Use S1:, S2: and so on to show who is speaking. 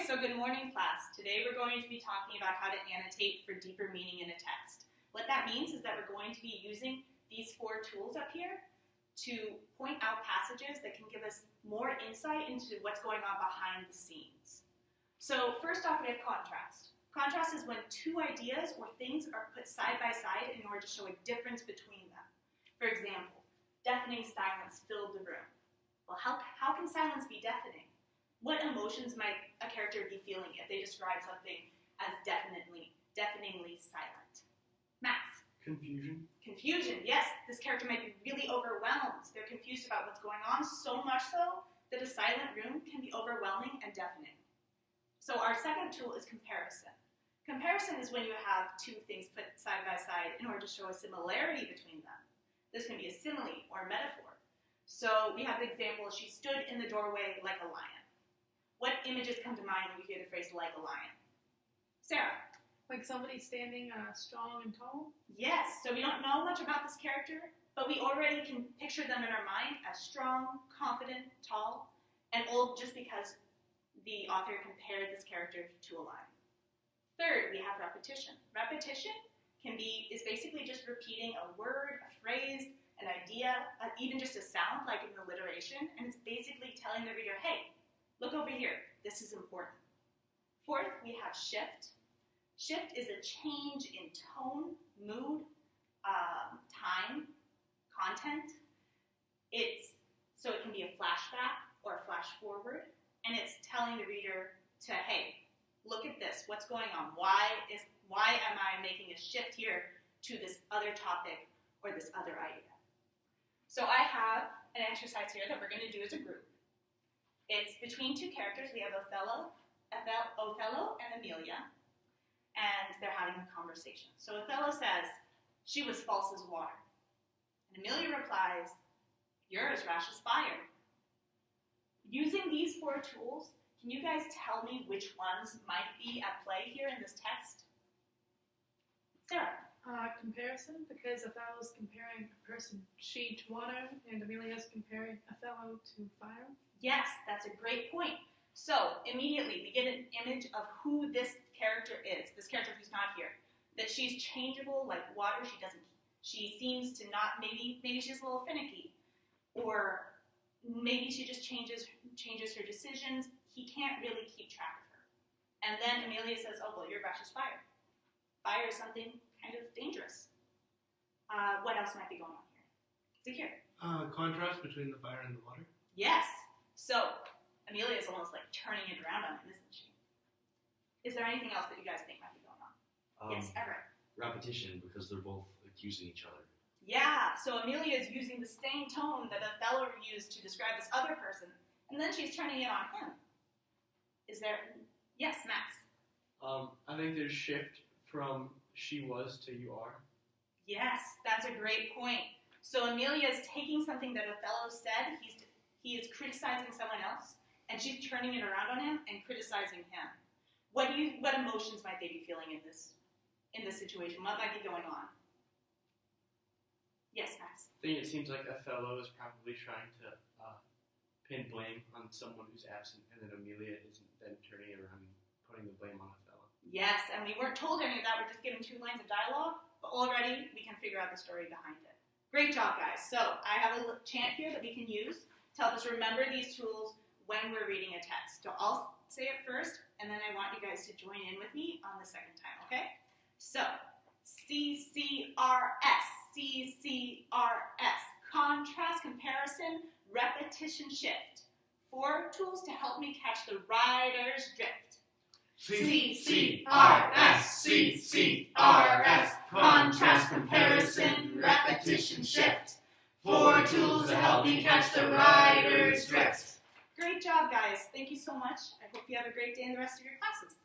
S1: So good morning, class. Today we're going to be talking about how to annotate for deeper meaning in a text. What that means is that we're going to be using these 4 tools up here to point out passages that can give us more insight into what's going on behind the scenes. So first off, we have contrast. Contrast is when 2 ideas or things are put side by side in order to show a difference between them. For example, deafening silence filled the room. Well, how can silence be deafening? What emotions might a character be feeling if they describe something as deafeningly silent? Max?
S2: Confusion.
S1: Confusion, yes. This character might be really overwhelmed. They're confused about what's going on, so much so that a silent room can be overwhelming and deafening. So our second tool is comparison. Comparison is when you have 2 things put side by side in order to show a similarity between them. This can be a simile or a metaphor. So we have the example, she stood in the doorway like a lion. What images come to mind when you hear the phrase like a lion? Sarah?
S3: Like somebody standing strong and tall?
S1: Yes, so we don't know much about this character, but we already can picture them in our mind as strong, confident, tall, and old just because the author compared this character to a lion. Third, we have repetition. Repetition is basically just repeating a word, a phrase, an idea, even just a sound like in alliteration, and it's basically telling the reader, hey, look over here, this is important. Fourth, we have shift. Shift is a change in tone, mood, time, content. So it can be a flashback or a flash forward, and it's telling the reader to, hey, look at this, what's going on? Why am I making a shift here to this other topic or this other idea? So I have an exercise here that we're going to do as a group. It's between 2 characters. We have Othello and Amelia, and they're having a conversation. So Othello says, she was false as water. And Amelia replies, you're as rash as fire. Using these 4 tools, can you guys tell me which ones might be at play here in this text? Sarah?
S3: Comparison, because Othello's comparing a person, she, to water, and Amelia's comparing Othello to fire.
S1: Yes, that's a great point. So immediately we get an image of who this character is, this character who's not here. That she's changeable like water. She seems to not, maybe she's a little finicky, or maybe she just changes her decisions. He can't really keep track of her. And then Amelia says, oh, well, you're rash as fire. Fire is something kind of dangerous. What else might be going on here? See here.
S2: Contrast between the fire and the water.
S1: Yes. So Amelia is almost like turning it around on him, isn't she? Is there anything else that you guys think might be going on? Yes, Everett.
S4: Repetition, because they're both accusing each other.
S1: Yeah, so Amelia is using the same tone that Othello used to describe this other person, and then she's turning it on him. Is there... Yes, Max?
S2: I think there's shift from she was to you are.
S1: Yes, that's a great point. So Amelia is taking something that Othello said, he is criticizing someone else, and she's turning it around on him and criticizing him. What emotions might they be feeling in this situation? What might be going on? Yes, Max?
S2: I think it seems like Othello is probably trying to pin blame on someone who's absent, and then Amelia is then turning it around and putting the blame on Othello.
S1: Yes, and we weren't told any of that. We're just given 2 lines of dialogue, but already we can figure out the story behind it. Great job, guys. So I have a chant here that we can use to help us remember these tools when we're reading a text. So I'll say it first, and then I want you guys to join in with me on the second time, okay? So, CCRS, CCRS, contrast, comparison, repetition, shift. 4 tools to help me catch the writer's drift.
S5: CCRS, CCRS, contrast, comparison, repetition, shift. 4 tools to help me catch the writer's drift.
S1: Great job, guys. Thank you so much. I hope you have a great day in the rest of your classes.